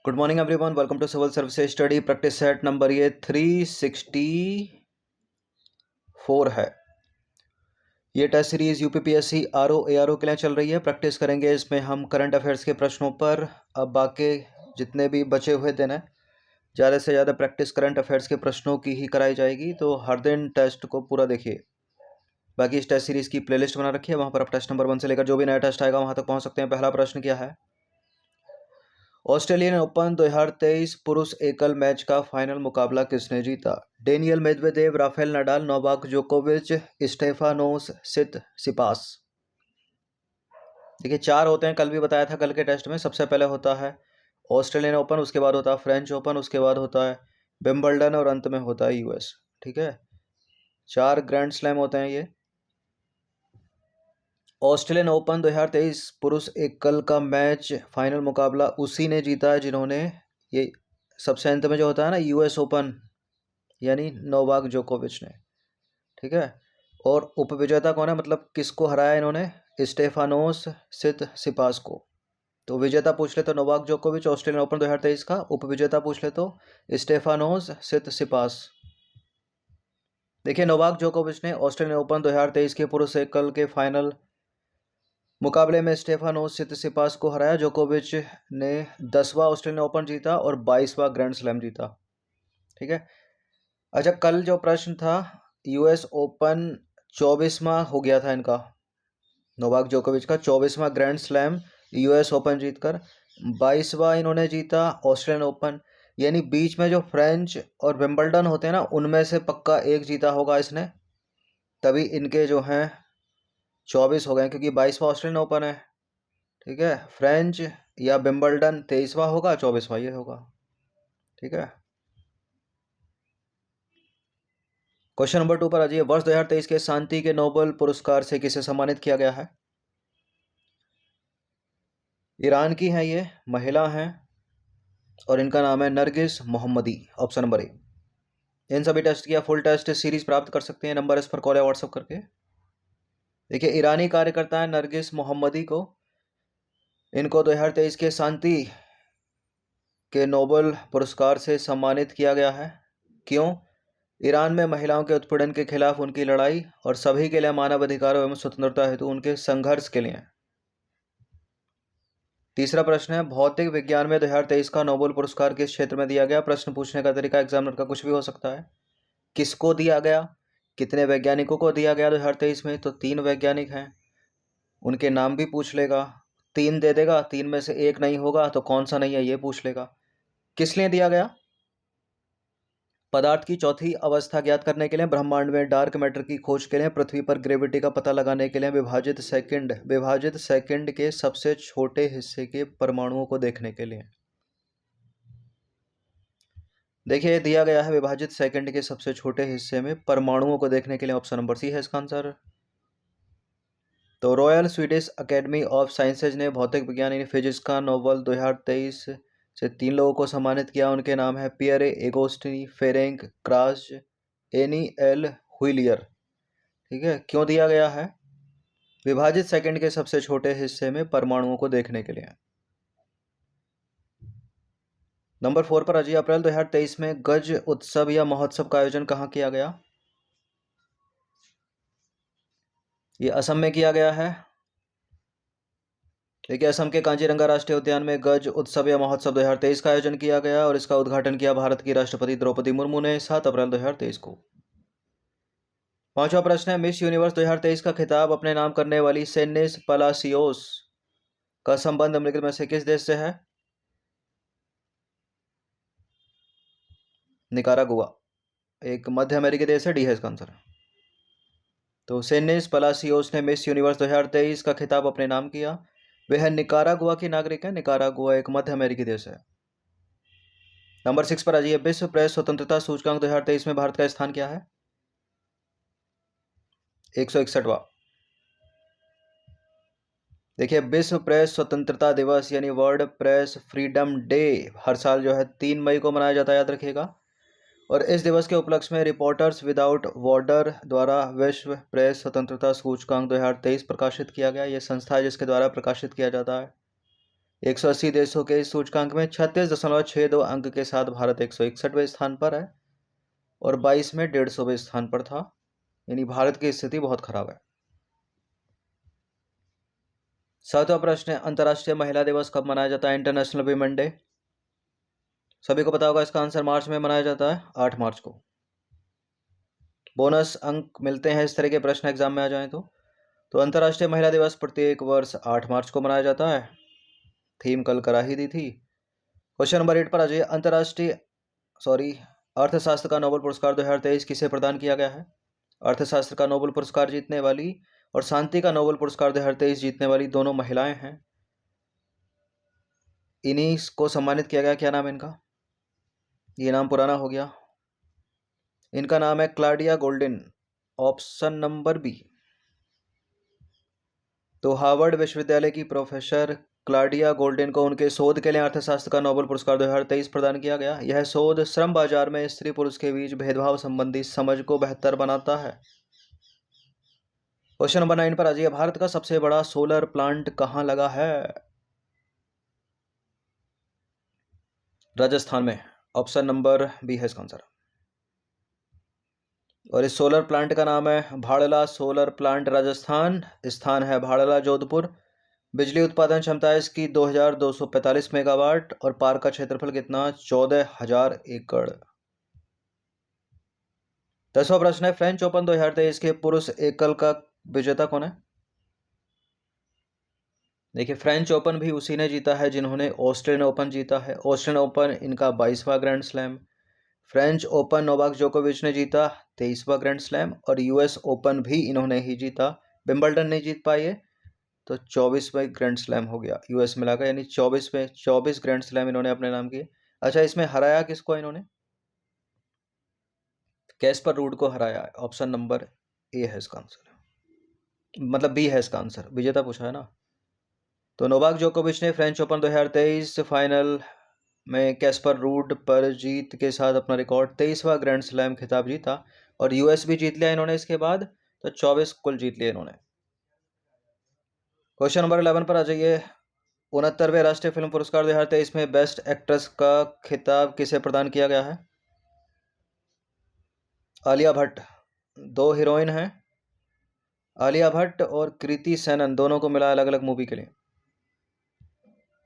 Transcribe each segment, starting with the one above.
Good morning everyone, welcome to civil services study practice set number ये 364 है। ये test series UPPSC RO ARO के लिए चल रही है। प्रैक्टिस करेंगे इसमें हम करंट अफेयर्स के प्रश्नों पर। अब बाकी जितने भी बचे हुए दिन हैं, ज़्यादा से ज़्यादा प्रैक्टिस करंट अफेयर्स के प्रश्नों की ही कराई जाएगी, तो हर दिन टेस्ट को पूरा देखिए। बाकी इस टेस्ट सीरीज़ की प्लेलिस्ट बना रखी है, वहाँ पर आप टेस्ट नंबर 1 से लेकर जो भी नया टेस्ट आएगा वहाँ तक पहुँच सकते हैं। पहला प्रश्न क्या है? ऑस्ट्रेलियन ओपन 2023 पुरुष एकल मैच का फाइनल मुकाबला किसने जीता? Daniel Medvedev, Rafael Nadal, Novak जोकोविच, स्टेफानोस सिटसिपास। देखिए 4 होते हैं, कल भी बताया था। कल के टेस्ट में सबसे पहले होता है ऑस्ट्रेलियन ओपन, उसके बाद होता है फ्रेंच ओपन, उसके बाद होता है विंबलडन और अंत में होता है यूएस। ठीक है, 4 ग्रैंड स्लैम होते हैं ये। ऑस्ट्रेलियन ओपन 2023 पुरुष एकल का मैच फाइनल मुकाबला उसी ने जीता है जिन्होंने ये सबसे अंत में जो होता है ना यूएस ओपन, यानी नोवाक जोकोविच ने। ठीक है, और उपविजेता कौन है, मतलब किसको हराया इन्होंने? स्टेफानोस सिटसिपास को। तो विजेता पूछ ले तो नोवाक जोकोविच ऑस्ट्रेलियन ओपन 2023 का, उपविजेता पूछ ले तो स्टेफानोस सिटसिपास। देखिए नोवाक जोकोविच ने ऑस्ट्रेलियन ओपन 2023 के पुरुष एकल के फाइनल मुकाबले में स्टेफानोस सिटसिपास को हराया। जोकोविच ने 10वां ऑस्ट्रेलियन ओपन जीता और 22वां ग्रैंड स्लैम जीता। ठीक है, अच्छा कल जो प्रश्न था, यूएस ओपन 24वां हो गया था इनका, नोवाक जोकोविच का 24वां ग्रैंड स्लैम यूएस ओपन जीतकर। 22वां इन्होंने जीता ऑस्ट्रेलियन ओपन, यानी बीच में जो फ्रेंच और विंबलडन होते हैं ना, उनमें से पक्का एक जीता होगा इसने, तभी इनके जो हैं 24 हो गए, क्योंकि 22वां ऑस्ट्रेलियन ओपन है। ठीक है, फ्रेंच या विंबलडन 23वां होगा, 24वां ये होगा। ठीक है, क्वेश्चन नंबर 2 पर आ जाइए। वर्ष 2023 के शांति के नोबेल पुरस्कार से किसे सम्मानित किया गया है? ईरान की हैं, ये महिला हैं और इनका नाम है Narges Mohammadi. Option number A. इन सभी टेस्ट की फुल टेस्ट सीरीज प्राप्त कर सकते हैं, नंबर इस पर कॉल या व्हाट्सएप करके। देखिए ईरानी कार्यकर्ता है नरगिस मोहम्मदी को, इनको 2023 के शांति के नोबेल पुरस्कार से सम्मानित किया गया है। क्यों? ईरान में महिलाओं के उत्पीड़न के खिलाफ उनकी लड़ाई और सभी के लिए मानव अधिकारों एवं स्वतंत्रता हेतु उनके संघर्ष के लिए। तीसरा प्रश्न है, भौतिक विज्ञान में 2023 का नोबेल पुरस्कार किस क्षेत्र में दिया गया? प्रश्न पूछने का तरीका एग्जामिनर का कुछ भी हो सकता है। किसको दिया गया, कितने वैज्ञानिकों को दिया गया 2023 में? तो 3 वैज्ञानिक हैं, उनके नाम भी पूछ लेगा। 3 दे देगा, 3 में से एक नहीं होगा तो कौन सा नहीं है ये पूछ लेगा। किस लिए दिया गया? पदार्थ की चौथी अवस्था ज्ञात करने के लिए, ब्रह्मांड में डार्क मैटर की खोज के लिए, पृथ्वी पर ग्रेविटी का पता लगाने के लिए, विभाजित सेकंड के सबसे छोटे हिस्से के परमाणुओं को देखने के लिए। देखिए दिया गया है विभाजित सेकंड के सबसे छोटे हिस्से में परमाणुओं को देखने के लिए। ऑप्शन नंबर सी है इसका आंसर। तो royal Swedish academy of sciences ने भौतिक विज्ञान यानी फिजिक्स का नोबेल 2023 से 3 लोगों को सम्मानित किया। उनके नाम है Pierre Agostini, Ferenc Krausz, Anne L'Huillier. ठीक है, क्यों दिया गया है? विभाजित सेकंड के सबसे छोटे हिस्से में परमाणुओं को देखने के लिए। नंबर 4 पर अजय, अप्रैल 2023 में गज उत्सव या महोत्सव का आयोजन कहाँ किया गया? ये असम में किया गया है। देखिए असम के कांजीरंगा राष्ट्रीय उद्यान में गज उत्सव या महोत्सव 2023 का आयोजन किया गया और इसका उद्घाटन किया भारत की राष्ट्रपति द्रौपदी मुर्मू ने 7 अप्रैल 2023 को। 5वां प्रश्न है, मिस यूनिवर्स 2023 का खिताब अपने नाम करने वाली सेनिस पलासियोस का संबंध निम्नलिखित में से किस देश से है? निकारागुआ, एक मध्य अमेरिकी देश है, डी है इसका आंसर। तो सेनिस पलासियोस ने मिस यूनिवर्स 2023 का खिताब अपने नाम किया। वह निकारागुआ की नागरिक है। निकारागुआ एक मध्य अमेरिकी देश है। नंबर 6 पर आ जाइए, विश्व प्रेस स्वतंत्रता सूचकांक 2023 में भारत का स्थान क्या है? 161वां। देखिए विश्व प्रेस स्वतंत्रता दिवस यानी वर्ल्ड प्रेस फ्रीडम डे हर साल जो है 3 मई को मनाया जाता है, याद रखिएगा। और इस दिवस के उपलक्ष्य में रिपोर्टर्स विदाउट बॉर्डर द्वारा विश्व प्रेस स्वतंत्रता सूचकांक 2023 प्रकाशित किया गया। यह संस्था है जिसके द्वारा प्रकाशित किया जाता है। 180 देशों के इस सूचकांक में 36.62 अंक के साथ भारत 161वें स्थान पर है और 22 में 150वें स्थान पर था। यानी भारत की स्थिति बहुत खराब है। 7वां प्रश्न है, अंतर्राष्ट्रीय महिला दिवस कब मनाया जाता है? इंटरनेशनल वीमेन डे सभी को पता होगा, इसका आंसर मार्च में मनाया जाता है, 8 मार्च को। बोनस अंक मिलते हैं इस तरह के प्रश्न एग्जाम में आ जाएं तो अंतर्राष्ट्रीय महिला दिवस प्रत्येक वर्ष 8 मार्च को मनाया जाता है। थीम कल करा ही दी थी। क्वेश्चन नंबर 8 पर आ जाइए। अर्थशास्त्र का नोबेल पुरस्कार 2023 किसे प्रदान किया गया है? अर्थशास्त्र का नोबेल पुरस्कार जीतने वाली और शांति का नोबेल पुरस्कार 2023 जीतने वाली दोनों महिलाएं हैं। इन्हीं को सम्मानित किया गया। क्या नाम है इनका? ये नाम पुराना हो गया। इनका नाम है Claudia Goldin, option number B. तो हार्वर्ड विश्वविद्यालय की प्रोफेसर क्लाडिया गोल्डिन को उनके शोध के लिए अर्थशास्त्र का नोबेल पुरस्कार 2023 प्रदान किया गया। यह शोध श्रम बाजार में स्त्री पुरुष के बीच भेदभाव संबंधी समझ को बेहतर बनाता है। क्वेश्चन नंबर 9 पर आ जाइए। भारत का सबसे बड़ा सोलर प्लांट कहां लगा है? राजस्थान में, ऑप्शन नंबर बी है इसका आंसर। और इस सोलर प्लांट का नाम है भाड़ला सोलर प्लांट, राजस्थान, स्थान है भाड़ला, जोधपुर। बिजली उत्पादन क्षमता है इसकी 2245 मेगावाट और पार्क का क्षेत्रफल कितना? 14,000 एकड़। 10वां प्रश्न है, फ्रेंच ओपन 2023 के पुरुष एकल का विजेता कौन है? देखिए, फ्रेंच ओपन भी उसी ने जीता है जिन्होंने ऑस्ट्रेलियन ओपन जीता है। ऑस्ट्रेलियन ओपन इनका 22वां grand slam. French Open Novak जोकोविच ने जीता 23वां ग्रैंड स्लैम और यूएस ओपन भी इन्होंने ही जीता। विंबलडन नहीं जीत पाए तो 24वां ग्रैंड स्लैम हो गया यूएस मिलाकर, यानी 24 ग्रैंड स्लैम इन्होंने अपने नाम किए। अच्छा, इसमें हराया किसको इन्होंने? कैस्पर रूड को हराया है। ऑप्शन नंबर ए है इसका आंसर, मतलब बी है इसका आंसर। विजेता पूछा है ना। तो नोवाक जोकोविच ने फ्रेंच ओपन 2023 फाइनल में कैस्पर रूड पर जीत के साथ अपना रिकॉर्ड 23वां ग्रैंड स्लैम खिताब जीता और यूएस भी जीत लिया इन्होंने इसके बाद, तो 24 कुल जीत लिए इन्होंने। क्वेश्चन नंबर 11 पर आ जाइए। 69वें राष्ट्रीय फिल्म पुरस्कार 2023 में बेस्ट एक्ट्रेस का खिताब किसे प्रदान किया गया है? आलिया भट्ट। दो हीरोइन हैं, आलिया भट्ट और कृति सेनन, दोनों को मिला अलग अलग मूवी के लिए।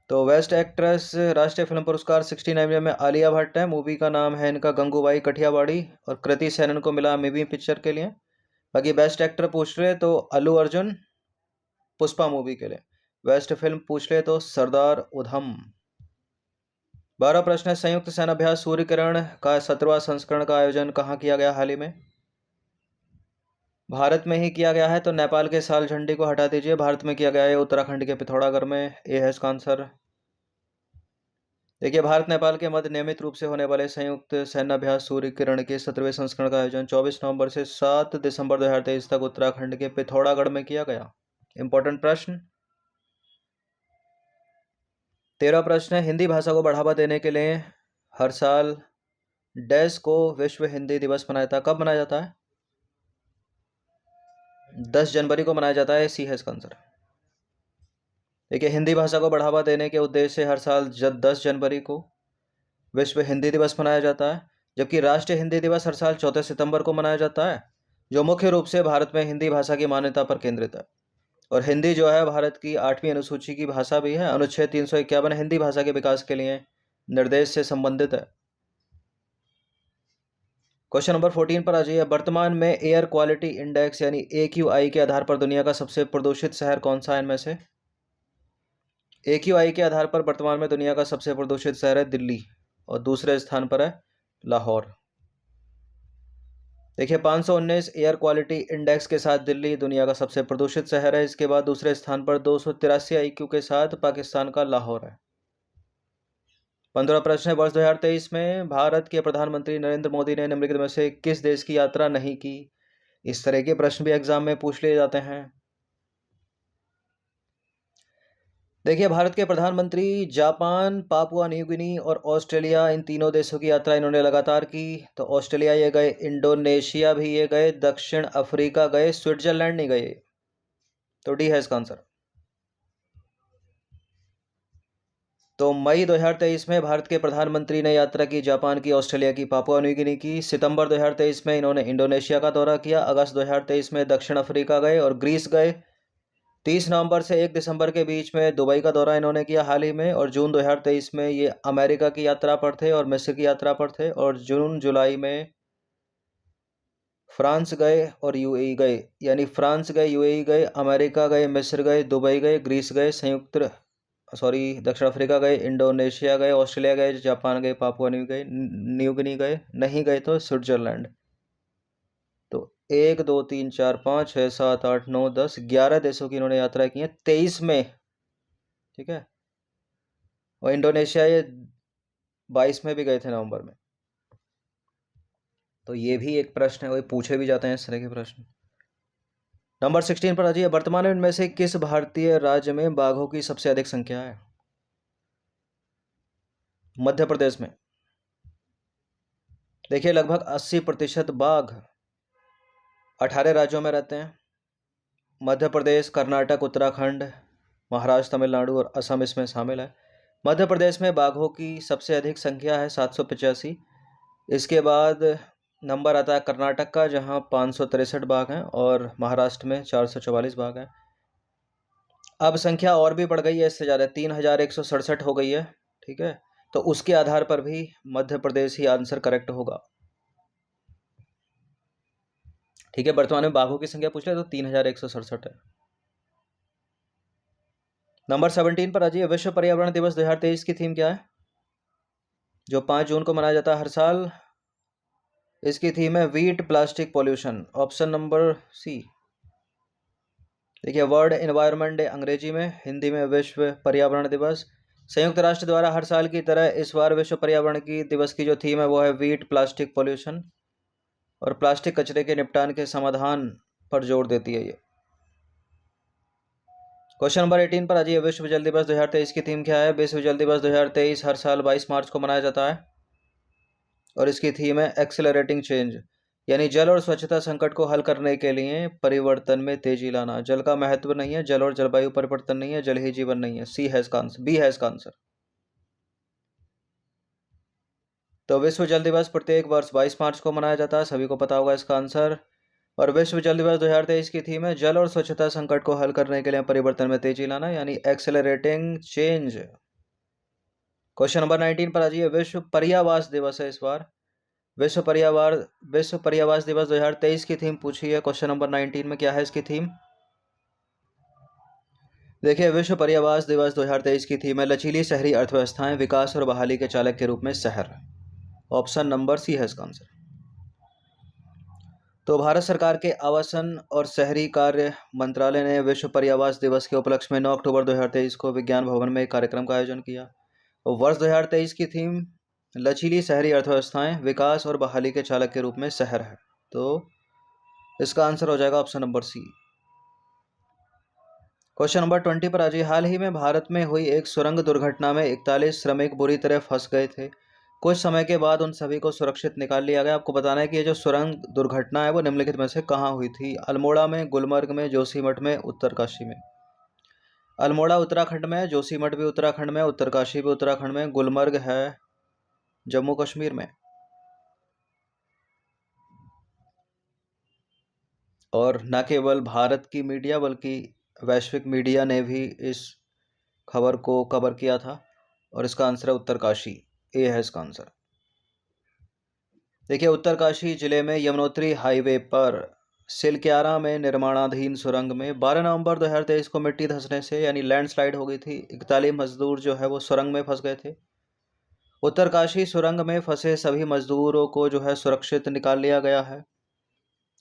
तो बेस्ट एक्ट्रेस राष्ट्रीय फिल्म पुरस्कार 69 में आलिया भट्ट है, मूवी का नाम है इनका गंगूबाई कठियावाड़ी, और कृति सेनन को मिला मिमी पिक्चर के लिए। बाकी बेस्ट एक्टर पूछ रहे तो अल्लू अर्जुन पुष्पा मूवी के लिए। बेस्ट फिल्म पूछ रहे तो सरदार उधम। 12 प्रश्न है, संयुक्त सेना अभ्यास सूर्य किरण का 17वां संस्करण का आयोजन कहाँ किया गया हाल ही में? भारत में ही किया गया है, तो नेपाल के साल झंडी को हटा दीजिए। भारत में किया गया है उत्तराखंड के पिथौरागढ़ में। ए है इसका आंसर। देखिए, भारत नेपाल के मध्य नियमित रूप से होने वाले संयुक्त सैन्याभ्यास सूर्य किरण के 17वें संस्करण का आयोजन 24 नवंबर से 7 दिसंबर 2023 तक उत्तराखंड के पिथौरागढ़ में किया गया। इंपॉर्टेंट प्रश्न। 13 प्रश्न है, हिंदी भाषा को बढ़ावा देने के लिए हर साल डैश को विश्व हिंदी दिवस मनाया जाता है। कब मनाया जाता है? 10 जनवरी को मनाया जाता है। सी है इसका आंसर। देखिए, हिंदी भाषा को बढ़ावा देने के उद्देश्य से हर साल 10 जनवरी को विश्व हिंदी दिवस मनाया जाता है, जबकि राष्ट्रीय हिंदी दिवस हर साल 14 सितंबर को मनाया जाता है, जो मुख्य रूप से भारत में हिंदी भाषा की मान्यता पर केंद्रित है। और हिंदी जो है भारत की 8वीं अनुसूची की भाषा भी है। अनुच्छेद 351 हिंदी भाषा के विकास के लिए निर्देश से संबंधित है। क्वेश्चन नंबर 14 पर आ जाइए। वर्तमान में एयर क्वालिटी इंडेक्स यानी AQI के आधार पर दुनिया का सबसे प्रदूषित शहर कौन सा है इनमें से? AQI के आधार पर वर्तमान में दुनिया का सबसे प्रदूषित शहर है दिल्ली और दूसरे स्थान पर है लाहौर। देखिए, 519 एयर क्वालिटी इंडेक्स के साथ दिल्ली दुनिया का सबसे प्रदूषित शहर है। इसके बाद दूसरे स्थान पर 283 IQ के साथ पाकिस्तान का लाहौर है। 15 प्रश्न है, वर्ष 2023 में भारत के प्रधानमंत्री नरेंद्र मोदी ने निम्नलिखित में से किस देश की यात्रा नहीं की? इस तरह के प्रश्न भी एग्जाम में पूछ लिए जाते हैं। देखिए, भारत के प्रधानमंत्री जापान, पापुआ न्यू गिनी और ऑस्ट्रेलिया, इन तीनों देशों की यात्रा इन्होंने लगातार की। तो ऑस्ट्रेलिया ये गए, इंडोनेशिया भी ये गए, दक्षिण अफ्रीका गए, स्विट्जरलैंड नहीं गए। तो डी है इसका आंसर। तो मई 2023 में भारत के प्रधानमंत्री ने यात्रा की जापान की, ऑस्ट्रेलिया की, पापुआ न्यू गिनी की। सितंबर 2023 में इन्होंने इंडोनेशिया का दौरा किया। अगस्त 2023 में दक्षिण अफ्रीका गए और ग्रीस गए। 30 नवंबर से 1 दिसंबर के बीच में दुबई का दौरा इन्होंने किया हाल ही में। और जून 2023 में ये अमेरिका की यात्रा पर थे और मिस्र की यात्रा पर थे। और जून जुलाई में फ्रांस गए और यूएई गए, यानी फ्रांस गए, यूएई गए, अमेरिका गए, मिस्र गए, दुबई गए, ग्रीस गए, दक्षिण अफ्रीका गए, इंडोनेशिया गए, ऑस्ट्रेलिया गए, जापान गए, पापुआ न्यू गिनी गए, नहीं गए तो स्विट्जरलैंड। तो 1 2 3 4 5 6 7 8 9 10 11 देशों की इन्होंने यात्रा की है 23 में, ठीक है। और इंडोनेशिया ये 22 में भी गए थे, नवंबर में। तो ये भी एक प्रश्न है, वही पूछे भी जाते हैं इस तरह के प्रश्न। नंबर 16 पर आ जाइए। वर्तमान में इनमें से किस भारतीय राज्य में बाघों की सबसे अधिक संख्या है? मध्य प्रदेश में। देखिए, लगभग 80% बाघ 18 राज्यों में रहते हैं। मध्य प्रदेश, कर्नाटक, उत्तराखंड, महाराष्ट्र, तमिलनाडु और असम इसमें शामिल है। मध्य प्रदेश में बाघों की सबसे अधिक संख्या है 785। इसके बाद नंबर आता है कर्नाटक का, जहां 563 बाघ हैं, और महाराष्ट्र में 444 बाघ हैं। अब संख्या और भी बढ़ गई है, इससे ज़्यादा 3167 हो गई है, ठीक है। तो उसके आधार पर भी मध्य प्रदेश ही आंसर करेक्ट होगा, ठीक है। वर्तमान में बाघों की संख्या पूछ ले तो 3167 है। नंबर 17 पर आ जाइए। विश्व पर्यावरण दिवस 2023 की थीम क्या है, जो 5 जून को मनाया जाता है हर साल? इसकी थीम है beat plastic pollution, option number C. देखिए, वर्ल्ड एनवायरनमेंट डे अंग्रेजी में, हिंदी में विश्व पर्यावरण दिवस। संयुक्त राष्ट्र द्वारा हर साल की तरह इस बार विश्व पर्यावरण की दिवस की जो थीम है वो है वीट प्लास्टिक पॉल्यूशन, और प्लास्टिक कचरे के निपटान के समाधान पर जोर देती है ये। क्वेश्चन नंबर 18 पर आ जाइए। विश्व जल दिवस 2023 की थीम क्या है? विश्व जल दिवस 2023 हर साल 22 मार्च को मनाया जाता है, और इसकी थीम है एक्सेलरेटिंग चेंज, यानी जल और स्वच्छता संकट को हल करने के लिए परिवर्तन में तेजी लाना। जल का महत्व नहीं है, जल और जलवायु परिवर्तन नहीं है, जल ही जीवन नहीं है। सी है इसका आंसर, बी है इसका आंसर। तो विश्व जल दिवस प्रत्येक वर्ष 22 मार्च को मनाया जाता है, सभी को पता होगा इसका आंसर। और विश्व जल दिवस 2023 की थीम है जल और स्वच्छता संकट को हल करने के लिए परिवर्तन में तेजी लाना, यानी एक्सेलरेटिंग चेंज। क्वेश्चन नंबर 19 पर आ जाइए। विश्व पर्यावास दिवस है इस बार। विश्व पर्यावास दिवस 2023 की थीम पूछी है क्वेश्चन नंबर 19 में, क्या है इसकी थीम? देखिए, विश्व पर्यावास दिवस 2023 की थीम है लचीली शहरी अर्थव्यवस्थाएं, विकास और बहाली के चालक के रूप में शहर। ऑप्शन नंबर सी है इसका आंसर। तो भारत सरकार के आवासन और शहरी कार्य मंत्रालय ने विश्व पर्यावास दिवस के उपलक्ष्य में 9 अक्टूबर 2023 को विज्ञान भवन में एक कार्यक्रम का आयोजन किया। और वर्ष 2023 की थीम लचीली शहरी अर्थव्यवस्थाएं, विकास और बहाली के चालक के रूप में शहर है। तो इसका आंसर हो जाएगा option number C. Question number 20 पर आ जाइए। हाल ही में भारत में हुई एक सुरंग दुर्घटना में 41 श्रमिक बुरी तरह फंस गए थे। कुछ समय के बाद उन सभी को सुरक्षित निकाल लिया गया। आपको बताना है कि ये जो सुरंग दुर्घटना है वो निम्नलिखित में से कहाँ हुई थी? अल्मोड़ा में, गुलमर्ग में, जोशीमठ में, उत्तरकाशी में। अल्मोड़ा उत्तराखंड में, जोशीमठ भी उत्तराखंड में, उत्तरकाशी भी उत्तराखंड में, गुलमर्ग है जम्मू कश्मीर में। और न केवल भारत की मीडिया बल्कि वैश्विक मीडिया ने भी इस खबर को कवर किया था, और इसका आंसर है उत्तरकाशी, ए है इसका आंसर। देखिए, उत्तरकाशी जिले में यमुनोत्री हाईवे पर सिलक्यारा में निर्माणाधीन सुरंग में 12 नवंबर 2023 को मिट्टी धंसने से, यानी लैंडस्लाइड हो गई थी। 41 मजदूर जो है वो सुरंग में फंस गए थे। उत्तरकाशी सुरंग में फंसे सभी मजदूरों को जो है सुरक्षित निकाल लिया गया है।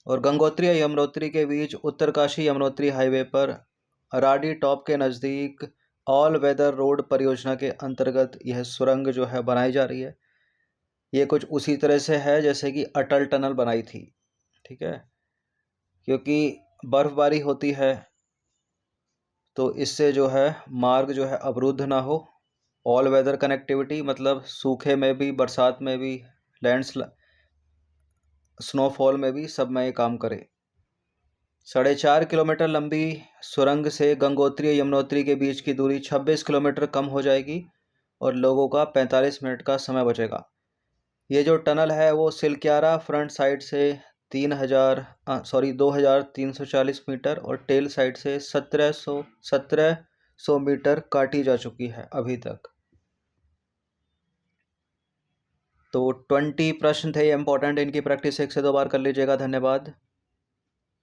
और गंगोत्री या यमुनोत्री के बीच उत्तरकाशी यमुनोत्री हाईवे पर राडी टॉप के नज़दीक ऑल वेदर रोड परियोजना के अंतर्गत यह सुरंग जो है बनाई जा रही है। ये कुछ उसी तरह से है जैसे कि अटल टनल बनाई थी, ठीक है। क्योंकि बर्फबारी होती है तो इससे जो है मार्ग जो है अवरुद्ध ना हो। ऑल वेदर कनेक्टिविटी मतलब सूखे में भी, बरसात में भी, स्नोफॉल में भी, सब में ये काम करे। 4.5 किलोमीटर लंबी सुरंग से गंगोत्री यमुनोत्री के बीच की दूरी 26 किलोमीटर कम हो जाएगी। और लोगों का 45 मिनट का समय बचेगा। ये जो टनल है वो सिलक्यारा फ्रंट साइड से 2340 मीटर और टेल साइड से 1700 मीटर काटी जा चुकी है अभी तक। तो 20 प्रश्न थे इम्पोर्टेंट, इनकी प्रैक्टिस 1 से 2 बार कर लीजिएगा। धन्यवाद।